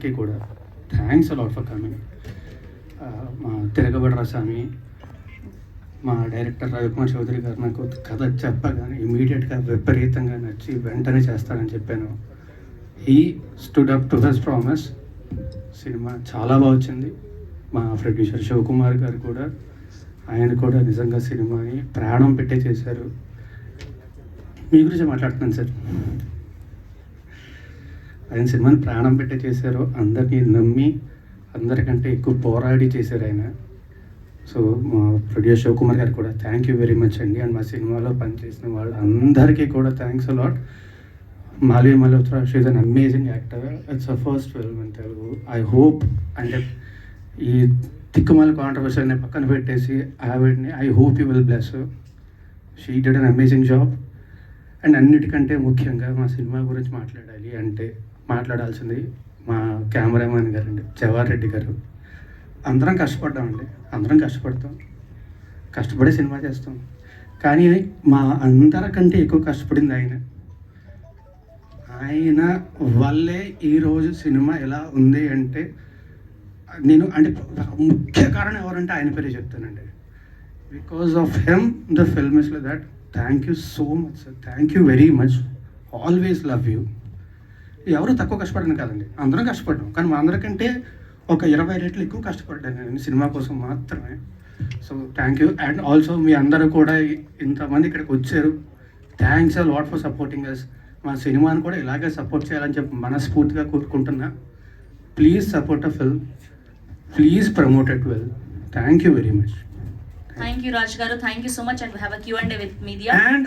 అందరికీ కూడా thanks a lot for coming. మా తిరగబడ్ర స్వామి, మా డైరెక్టర్ రవికుమార్ చౌదరి గారు నాకు కథ చెప్పగానే ఇమీడియట్గా విపరీతంగా నచ్చి వెంటనే చేస్తానని చెప్పాను. He stood up to his promise. Cinema చాలా బాగా వచ్చింది. మా ప్రొడ్యూసర్ శివకుమార్ గారు కూడా, ఆయన కూడా నిజంగా సినిమాని ప్రాణం పెట్టే చేశారు. మీ గురించి మాట్లాడుతున్నాను సార్. ఆయన సినిమాని ప్రాణం పెట్టే చేశారు, అందరినీ నమ్మి అందరికంటే ఎక్కువ పోరాడి చేశారు ఆయన. సో మా ప్రొడ్యూసర్ శివకుమార్ గారు కూడా థ్యాంక్ యూ వెరీ మచ్ అండి. అండ్ మా సినిమాలో పనిచేసిన వాళ్ళు అందరికీ కూడా thanks a lot. Malvi Malhotra, she is an amazing actor. It's a first film in Telugu. I hope అంటే ఈ తిక్కుమాల కాంట్రవర్సీని పక్కన పెట్టేసి ఆవిడ్ని I hope you will bless. She did an amazing job. And అన్నిటికంటే ముఖ్యంగా మా సినిమా గురించి మాట్లాడాలి అంటే మాట్లాడాల్సింది మా కెమెరామ్యాన్ గారు అండి, జవహర్ రెడ్డి గారు. అందరం కష్టపడ్డామండి, అందరం కష్టపడతాం, కష్టపడి సినిమా చేస్తాం. కానీ మా అందరికంటే ఎక్కువ కష్టపడింది ఆయన. ఆయన వల్లే ఈరోజు సినిమా ఎలా ఉంది అంటే నేను అంటే ముఖ్య కారణం ఎవరంటే ఆయన పేరే చెప్తానండి. Because of him the film is like that. Thank you so much sir, thank you very much. Always love you. ఎవరు తక్కువ కష్టపడను కాదండి, అందరం కష్టపడ్డాం. కానీ మా అందరికంటే ఒక 20 రెట్లు ఎక్కువ కష్టపడ్డాను నేను సినిమా కోసం మాత్రమే. So thank you. And also మీ అందరూ కూడా ఇంతమంది ఇక్కడికి వచ్చారు. Thanks a lot for supporting us. మా సినిమాని కూడా ఇలాగే సపోర్ట్ చేయాలని చెప్పి మనస్ఫూర్తిగా కోరుకుంటున్నా. Please support a film, please promote it well. Thank you very much. Thank you, Raj garu. Thank you so much, and we have a Q&A with media. And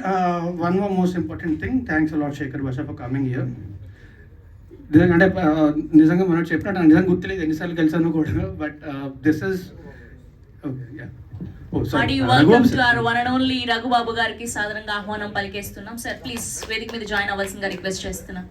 one more most important thing, thanks a lot Shekhar Basha for coming here. అంటే నిజంగా మనం చెప్పినట్టు నాకు నిజంగా గుర్తులేదు ఎన్నిసార్లు కలిసాను కూడా. But this is welcome to our one and only Raghu Babu గారికి సాధారణంగా ఆహ్వానం పలికేస్తున్నాం. సార్ ప్లీజ్ వేదిక మీద జాయిన్ అవ్వాల్సిందిగా రిక్వెస్ట్ చేస్తున్నాం.